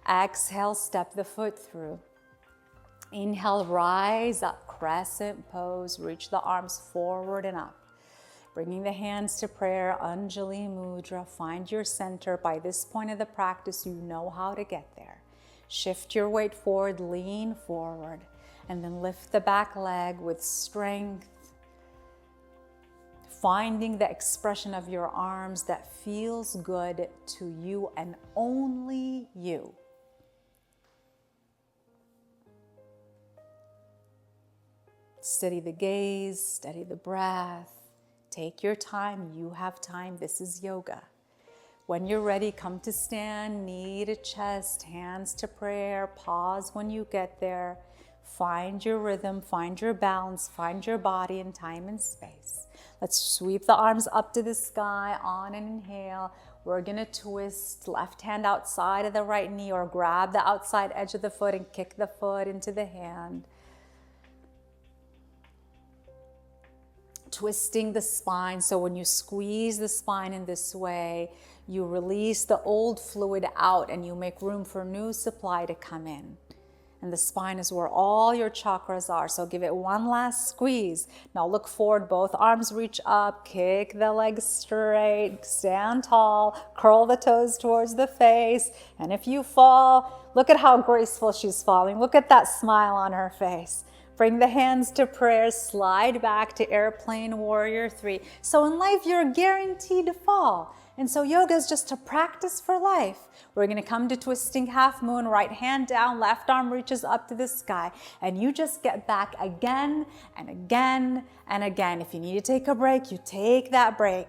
Exhale, step the foot through. Inhale, rise up, crescent pose. Reach the arms forward and up. Bringing the hands to prayer, Anjali Mudra. Find your center. By this point of the practice, you know how to get there. Shift your weight forward, lean forward. And then lift the back leg with strength, finding the expression of your arms that feels good to you and only you. Steady the gaze, steady the breath. Take your time, you have time. This is yoga. When you're ready, come to stand, knee to chest, hands to prayer. Pause when you get there. Find your rhythm, find your balance, find your body in time and space. Let's sweep the arms up to the sky on an inhale. We're gonna twist left hand outside of the right knee or grab the outside edge of the foot and kick the foot into the hand. Twisting the spine, so when you squeeze the spine in this way, you release the old fluid out and you make room for new supply to come in. And the spine is where all your chakras are. So give it one last squeeze. Now look forward, both arms reach up, kick the legs straight, stand tall, curl the toes towards the face. And if you fall, look at how graceful she's falling. Look at that smile on her face. Bring the hands to prayer, slide back to airplane warrior 3. So in life, you're guaranteed to fall. And so yoga is just a practice for life. We're gonna come to twisting half moon, right hand down, left arm reaches up to the sky. And you just get back again and again and again. If you need to take a break, you take that break.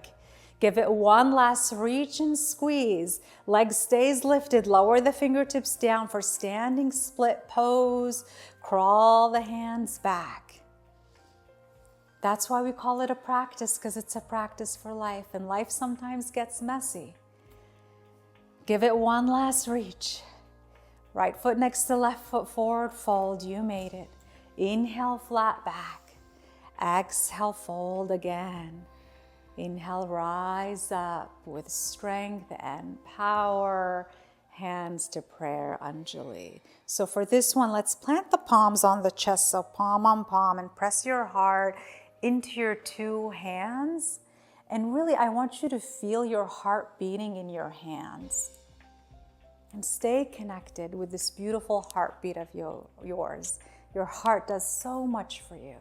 Give it one last reach and squeeze. Leg stays lifted. Lower the fingertips down for standing split pose. Crawl the hands back. That's why we call it a practice, because it's a practice for life, and life sometimes gets messy. Give it one last reach. Right foot next to left foot, forward fold. You made it. Inhale, flat back. Exhale, fold again. Inhale, rise up with strength and power. Hands to prayer, Anjali. So for this one, let's plant the palms on the chest, so palm on palm, and press your heart into your two hands. And really, I want you to feel your heart beating in your hands. And stay connected with this beautiful heartbeat of yours. Your heart does so much for you.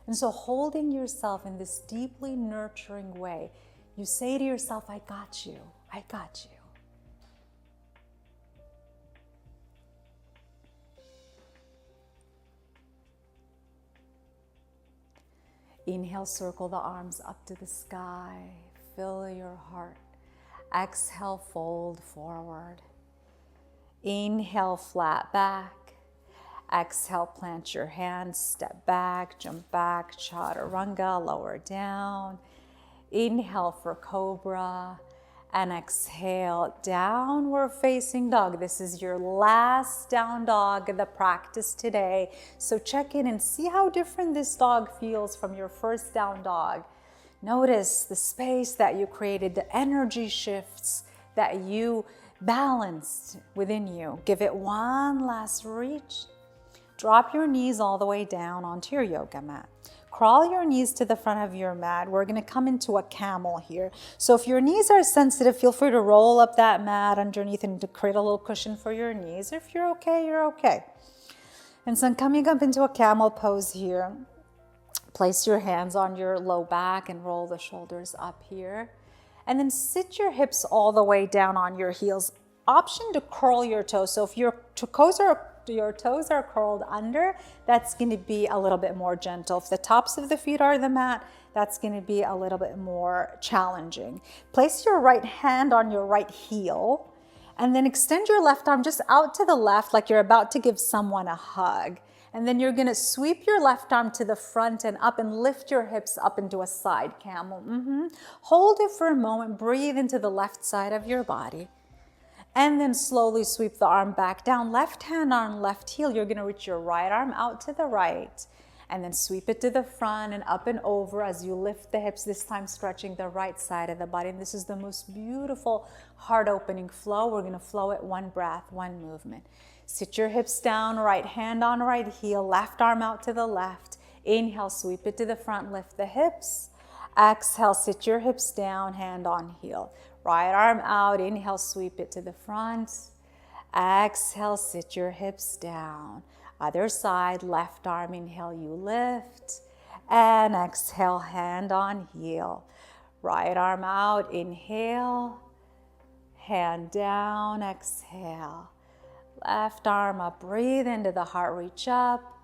And so holding yourself in this deeply nurturing way, you say to yourself, I got you, I got you. Inhale, circle the arms up to the sky, fill your heart. Exhale, fold forward. Inhale, flat back. Exhale, plant your hands, step back, jump back, chaturanga, lower down. Inhale for cobra, and exhale, downward facing dog. This is your last down dog in the practice today. So check in and see how different this dog feels from your first down dog. Notice the space that you created, the energy shifts that you balanced within you. Give it one last reach. Drop your knees all the way down onto your yoga mat. Crawl your knees to the front of your mat. We're gonna come into a camel here. So if your knees are sensitive, feel free to roll up that mat underneath and to create a little cushion for your knees. If you're okay, you're okay. And so coming up into a camel pose here, place your hands on your low back and roll the shoulders up here. And then sit your hips all the way down on your heels. Option to curl your toes. So if your toes are curled under, that's going to be a little bit more gentle. If the tops of the feet are the mat, that's going to be a little bit more challenging. Place your right hand on your right heel, and then extend your left arm just out to the left like you're about to give someone a hug. And then you're going to sweep your left arm to the front and up and lift your hips up into a side camel. Hold it for a moment. Breathe into the left side of your body. And then slowly sweep the arm back down. Left hand on left heel. You're going to reach your right arm out to the right. And then sweep it to the front and up and over as you lift the hips, this time stretching the right side of the body. And this is the most beautiful heart-opening flow. We're going to flow it one breath, one movement. Sit your hips down, right hand on right heel, left arm out to the left. Inhale, sweep it to the front, lift the hips. Exhale, sit your hips down, hand on heel. Right arm out, inhale, sweep it to the front. Exhale, sit your hips down. Other side, left arm, inhale, you lift. And exhale, hand on heel. Right arm out, inhale. Hand down, exhale. Left arm up, breathe into the heart, reach up.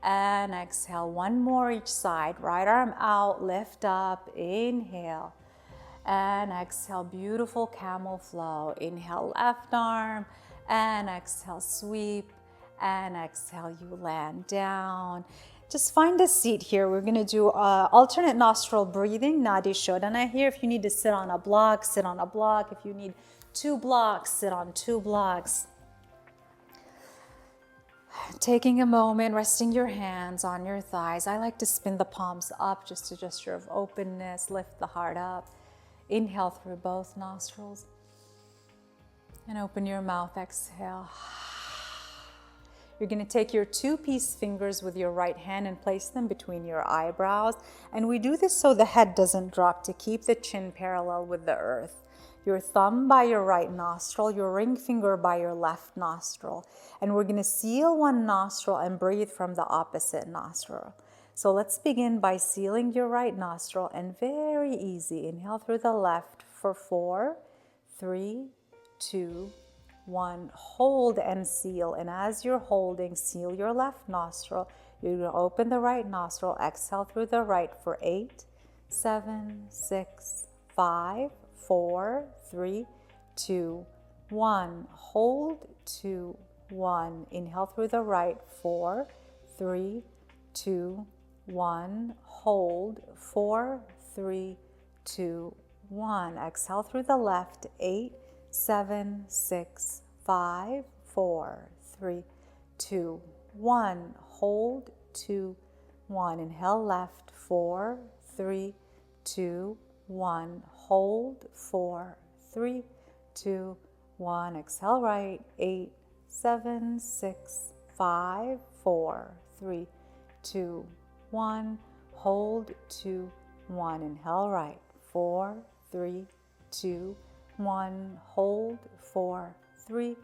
And exhale, one more each side. Right arm out, lift up, inhale. And exhale, beautiful camel flow. Inhale, left arm, and exhale, sweep, and exhale, you land down. Just find a seat here. We're gonna do alternate nostril breathing, Nadi Shodhana here. If you need to sit on a block, sit on a block. If you need 2 blocks, sit on 2 blocks. Taking a moment, resting your hands on your thighs. I like to spin the palms up, just a gesture of openness, lift the heart up. Inhale through both nostrils. And open your mouth, exhale. You're going to take your 2 peace fingers with your right hand and place them between your eyebrows. And we do this so the head doesn't drop, to keep the chin parallel with the earth. your thumb by your right nostril, your ring finger by your left nostril. And we're going to seal one nostril and breathe from the opposite nostril. So let's begin by sealing your right nostril, and very easy. Inhale through the left for 4, 3, 2, 1. Hold and seal. And as you're holding, seal your left nostril. You're going to open the right nostril. Exhale through the right for 8, 7, 6, 5, 4, 3, 2, 1. Hold, 2, 1. Inhale through the right. 4, 3, 2, 1. Hold. 4, 3, 2, 1. Exhale through the left. 8, 7, 6, 5, 4, 3, 2, 1. Hold. 2, 1. Inhale left. 4, 3, 2, 1. Hold. 4, 3, 2, 1. Exhale right. 8, 7, 6, 5, 4, 3, 2, 1. Hold. 2, 1. Inhale right. 4, 3, 2, 1. Hold. 4, 3,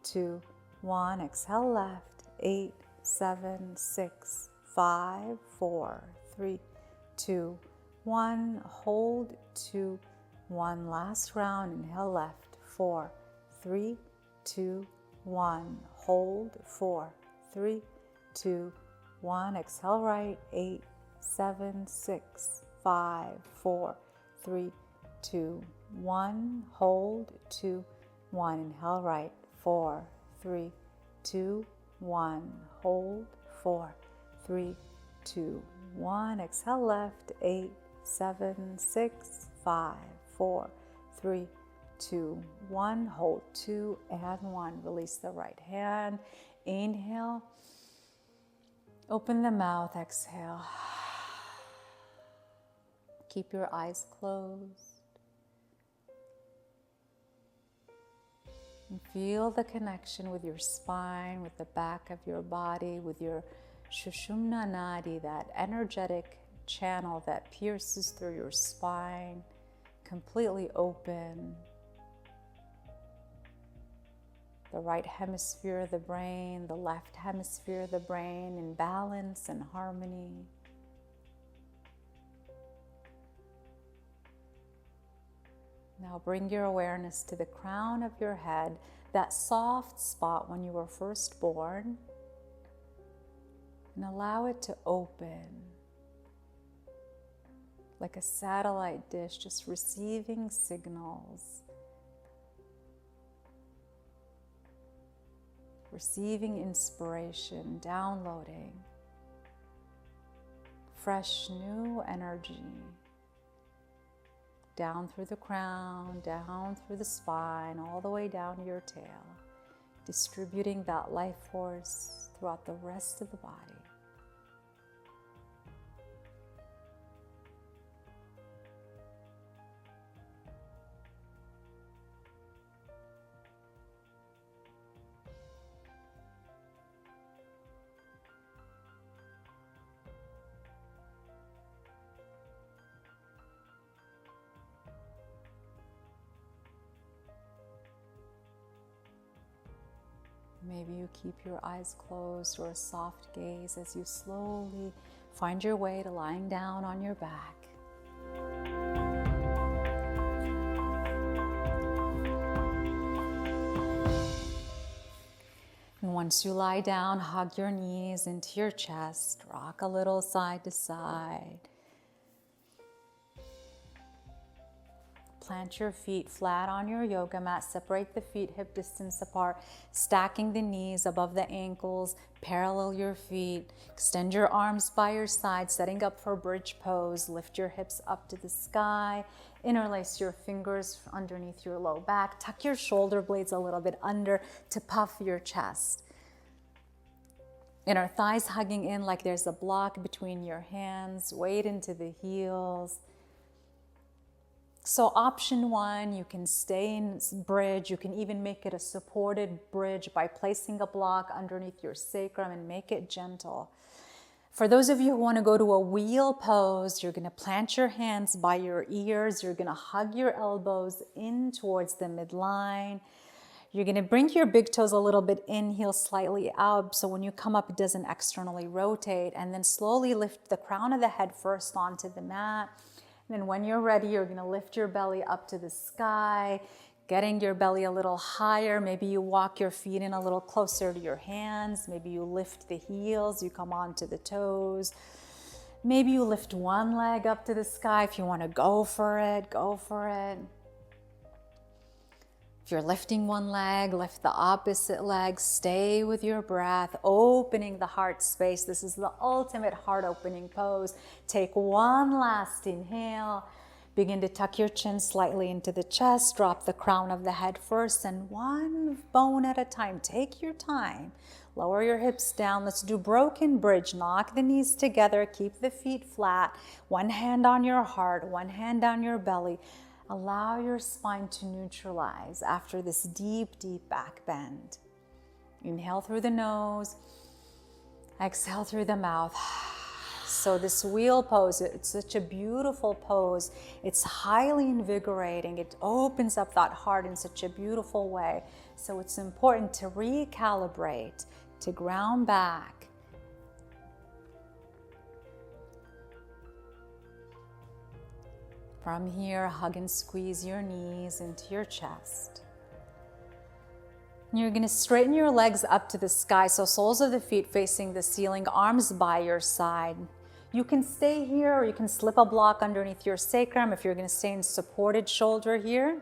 2, 1. Exhale left. 8, 7, 6, 5, 4, 3, 2, 1. Hold. 2, 1. Last round. Inhale left. 4, 3, 2, 1. Hold. 4, 3, 2, 1. Exhale right. 8, 7, 6, 5, 4, 3, 2, 1. Hold. 2, 1. Inhale right. 4, 3, 2, 1. Hold. 4, 3, 2, 1. Exhale left. 8, 7, 6, 5, 4, 3, 2, 1. Hold. 2 and 1. Release the right hand. Inhale. Open the mouth. Exhale. Keep your eyes closed. And feel the connection with your spine, with the back of your body, with your Sushumna Nadi, that energetic channel that pierces through your spine, completely open. The right hemisphere of the brain, the left hemisphere of the brain in balance and harmony. Now bring your awareness to the crown of your head, that soft spot when you were first born, and allow it to open like a satellite dish, just receiving signals, receiving inspiration, downloading fresh new energy. Down through the crown, down through the spine, all the way down to your tail, distributing that life force throughout the rest of the body. Maybe you keep your eyes closed or a soft gaze as you slowly find your way to lying down on your back. And once you lie down, hug your knees into your chest, rock a little side to side. Plant your feet flat on your yoga mat. Separate the feet hip distance apart, stacking the knees above the ankles. Parallel your feet. Extend your arms by your side, setting up for bridge pose. Lift your hips up to the sky. Interlace your fingers underneath your low back. Tuck your shoulder blades a little bit under to puff your chest. And our thighs hugging in like there's a block between your hands. Weight into the heels. So option one, you can stay in bridge. You can even make it a supported bridge by placing a block underneath your sacrum and make it gentle. For those of you who want to go to a wheel pose, you're going to plant your hands by your ears. You're going to hug your elbows in towards the midline. You're going to bring your big toes a little bit in, heels slightly out, so when you come up, it doesn't externally rotate. And then slowly lift the crown of the head first onto the mat. And then when you're ready, you're going to lift your belly up to the sky, getting your belly a little higher. Maybe you walk your feet in a little closer to your hands. Maybe you lift the heels, you come onto the toes. Maybe you lift one leg up to the sky. If you want to go for it, go for it. If you're lifting one leg, lift the opposite leg. Stay with your breath, opening the heart space. This is the ultimate heart opening pose. Take one last inhale. Begin to tuck your chin slightly into the chest. Drop the crown of the head first, and one bone at a time. Take your time. Lower your hips down. Let's do broken bridge. Knock the knees together. Keep the feet flat. One hand on your heart, one hand on your belly. Allow your spine to neutralize after this deep, deep back bend. Inhale through the nose, exhale through the mouth. So this wheel pose, it's such a beautiful pose. It's highly invigorating. It opens up that heart in such a beautiful way. So it's important to recalibrate, to ground back. From here, hug and squeeze your knees into your chest. And you're going to straighten your legs up to the sky, so soles of the feet facing the ceiling, arms by your side. You can stay here, or you can slip a block underneath your sacrum if you're going to stay in supported shoulder here.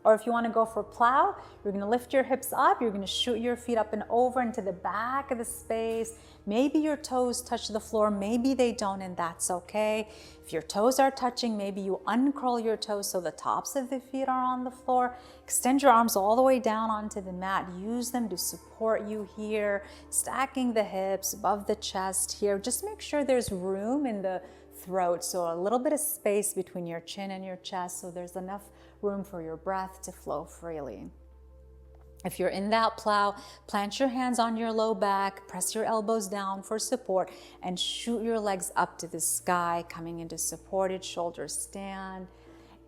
Or if you want to go for plow, you're going to lift your hips up, you're going to shoot your feet up and over into the back of the space. Maybe your toes touch the floor, maybe they don't, and that's okay. If your toes are touching, maybe you uncurl your toes so the tops of the feet are on the floor. Extend your arms all the way down onto the mat. Use them to support you here, stacking the hips above the chest here. Just make sure there's room in the throat, so a little bit of space between your chin and your chest, so there's enough room for your breath to flow freely. If you're in that plow, plant your hands on your low back, press your elbows down for support, and shoot your legs up to the sky, coming into supported shoulder stand,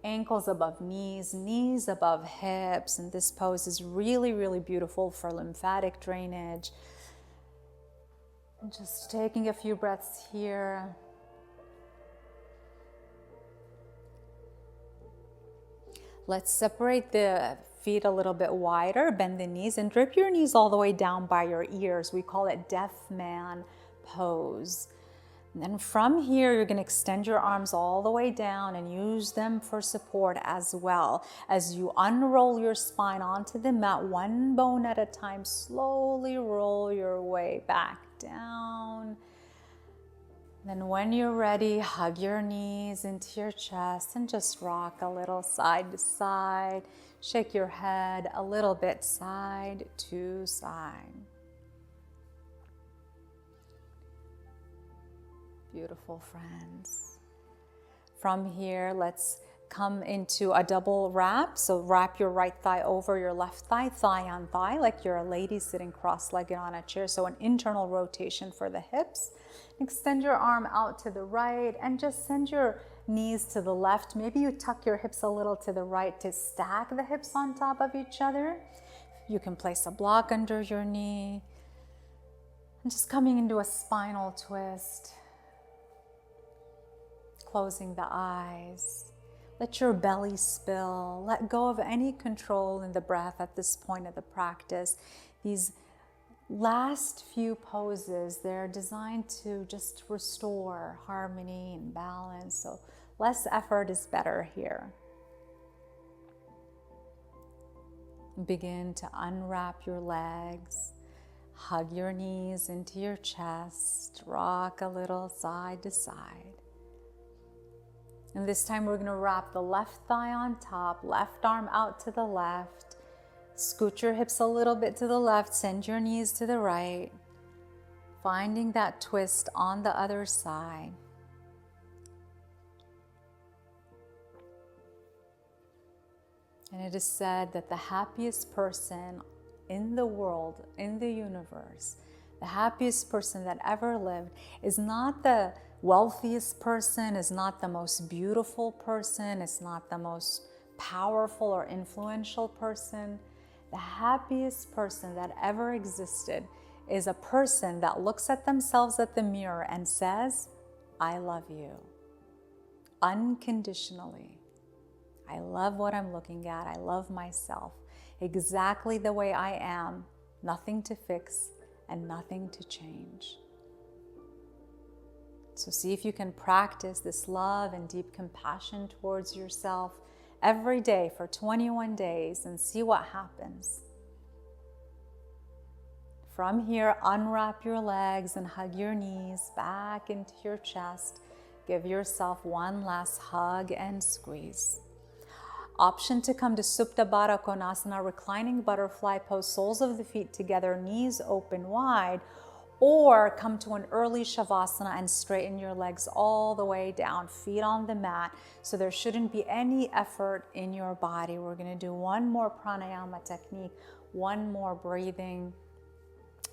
ankles above knees, knees above hips. And this pose is really, really beautiful for lymphatic drainage. And just taking a few breaths here. Let's separate the feet a little bit wider, bend the knees, and drip your knees all the way down by your ears. We call it Deaf Man pose. And then from here, you're going to extend your arms all the way down and use them for support as well. As you unroll your spine onto the mat, one bone at a time, slowly roll your way back down. Then when you're ready, hug your knees into your chest and just rock a little side to side. Shake your head a little bit side to side. Beautiful, friends. From here, let's come into a double wrap. So wrap your right thigh over your left thigh, thigh on thigh, like you're a lady sitting cross-legged on a chair. So an internal rotation for the hips. Extend your arm out to the right and just send your knees to the left. Maybe you tuck your hips a little to the right to stack the hips on top of each other. You can place a block under your knee. And just coming into a spinal twist. Closing the eyes. Let your belly spill. Let go of any control in the breath at this point of the practice. These last few poses, they're designed to just restore harmony and balance. So less effort is better here. Begin to unwrap your legs. Hug your knees into your chest. Rock a little side to side. And this time we're going to wrap the left thigh on top, left arm out to the left. Scoot your hips a little bit to the left, send your knees to the right. Finding that twist on the other side. And it is said that the happiest person in the world, in the universe, The happiest person that ever lived is not the wealthiest person, is not the most beautiful person, is not the most powerful or influential person. The happiest person that ever existed is a person that looks at themselves at the mirror and says, I love you unconditionally. I love what I'm looking at. I love myself exactly the way I am, nothing to fix and nothing to change. So see if you can practice this love and deep compassion towards yourself every day for 21 days and see what happens. From here, unwrap your legs and hug your knees back into your chest. Give yourself one last hug and squeeze. Option to come to Supta Baddha Konasana, reclining butterfly pose, soles of the feet together, knees open wide, or come to an early Shavasana and straighten your legs all the way down, feet on the mat, so there shouldn't be any effort in your body. We're going to do one more pranayama technique, one more breathing.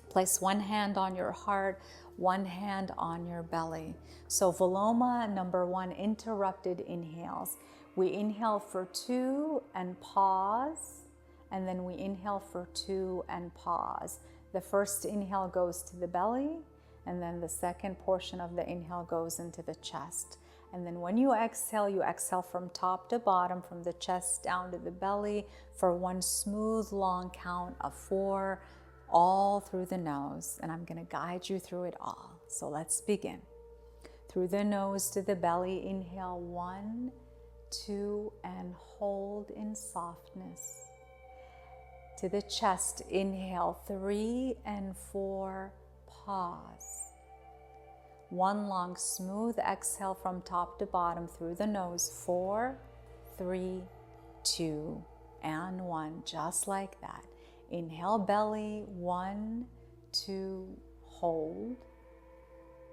Place one hand on your heart, one hand on your belly. So Viloma number 1, interrupted inhales. We inhale for 2 and pause, and then we inhale for 2 and pause. The first inhale goes to the belly, and then the second portion of the inhale goes into the chest. And then when you exhale from top to bottom, from the chest down to the belly, for one smooth, long count of 4, all through the nose. And I'm going to guide you through it all. So let's begin. Through the nose to the belly, inhale 1, 2, and hold in softness. To the chest, inhale 3 and 4, pause. One long smooth exhale from top to bottom through the nose, 4, 3, 2, and 1, just like that. Inhale belly, 1, 2, hold.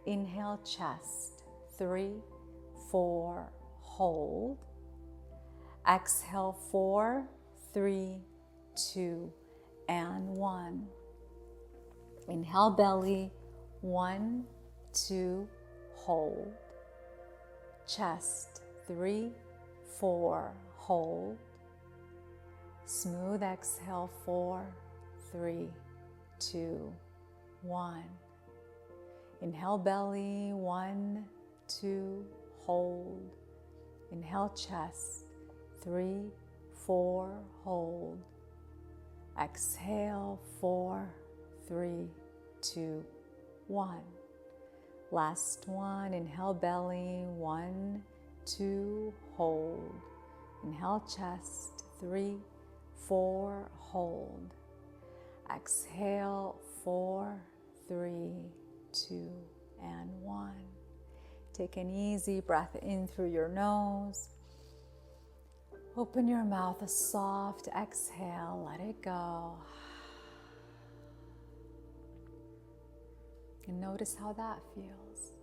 Inhale chest, 3, 4, hold. Exhale 4, 3, 2, and 1. Inhale belly, 1, 2, hold. Chest, 3, 4, hold. Smooth exhale, 4, 3, 2, 1. Inhale belly, 1, 2, hold. Inhale chest, 3, 4, hold. Exhale, 4, 3, 2, 1. Last one, inhale belly, 1, 2, hold. Inhale chest, 3, 4, hold. Exhale, 4, 3, 2, and 1. Take an easy breath in through your nose. Open your mouth, a soft exhale, let it go. And notice how that feels.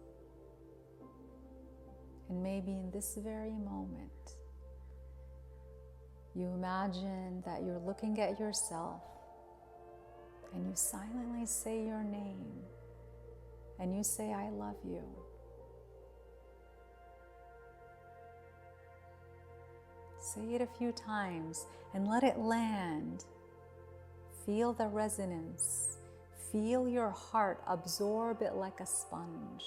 And maybe in this very moment, you imagine that you're looking at yourself and you silently say your name and you say, I love you. Say it a few times and let it land. Feel the resonance. Feel your heart absorb it like a sponge.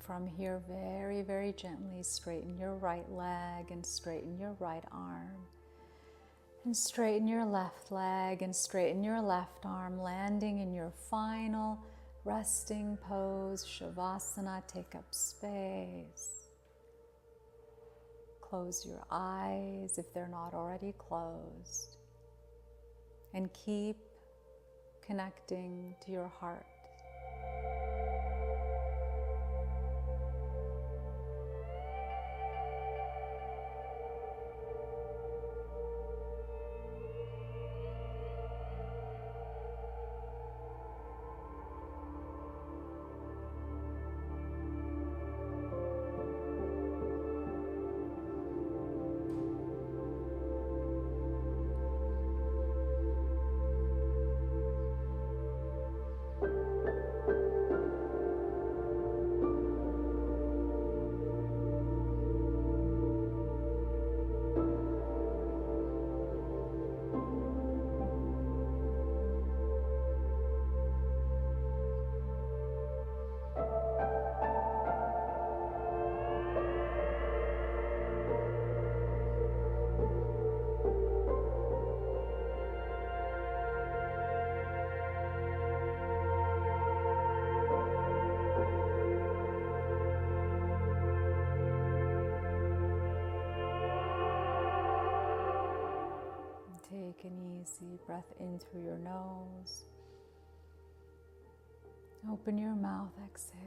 From here, very, very gently straighten your right leg and straighten your right arm. And straighten your left leg and straighten your left arm, landing in your final resting pose, Shavasana. Take up space. Close your eyes if they're not already closed. And keep connecting to your heart. Take an easy breath in through your nose. Open your mouth, exhale.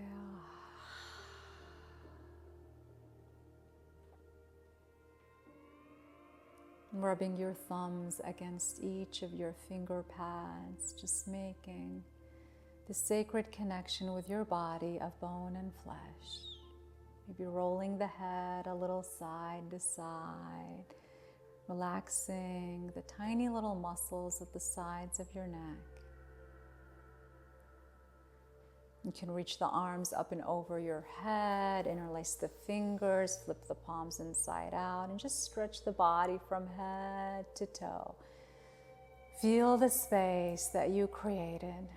Rubbing your thumbs against each of your finger pads, just making the sacred connection with your body of bone and flesh. Maybe rolling the head a little side to side. Relaxing the tiny little muscles at the sides of your neck. You can reach the arms up and over your head, interlace the fingers, flip the palms inside out, and just stretch the body from head to toe. Feel the space that you created.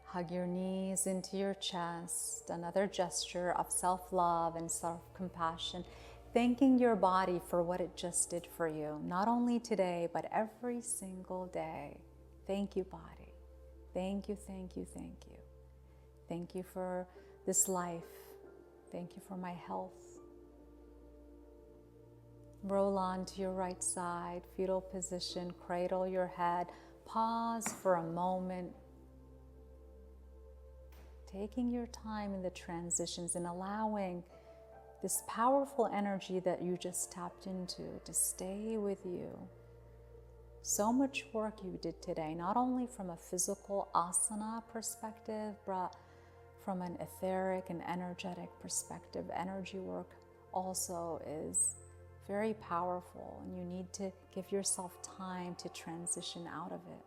Hug your knees into your chest, another gesture of self-love and self-compassion. Thanking your body for what it just did for you, not only today, but every single day. Thank you, body. Thank you, thank you, thank you. Thank you for this life. Thank you for my health. Roll on to your right side, fetal position, cradle your head. Pause for a moment. Taking your time in the transitions and allowing this powerful energy that you just tapped into to stay with you. So much work you did today, not only from a physical asana perspective, but from an etheric and energetic perspective. Energy work also is very powerful, and you need to give yourself time to transition out of it.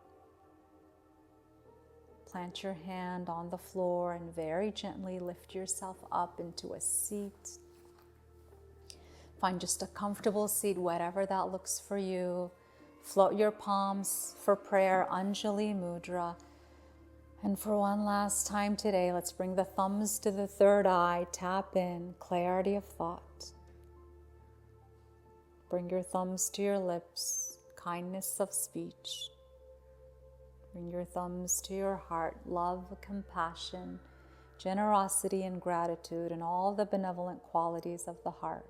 Plant your hand on the floor and very gently lift yourself up into a seat. Find just a comfortable seat, whatever that looks for you. Float your palms for prayer, Anjali Mudra. And for one last time today, let's bring the thumbs to the third eye, tap in, clarity of thought. Bring your thumbs to your lips, kindness of speech. Bring your thumbs to your heart, love, compassion, generosity, and gratitude, and all the benevolent qualities of the heart.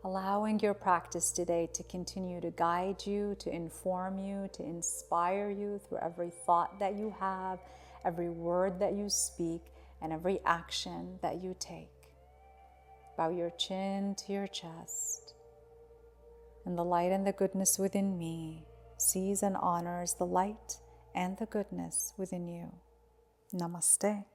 Allowing your practice today to continue to guide you, to inform you, to inspire you through every thought that you have, every word that you speak, and every action that you take. Bow your chin to your chest. And the light and the goodness within me sees and honors the light and the goodness within you. Namaste.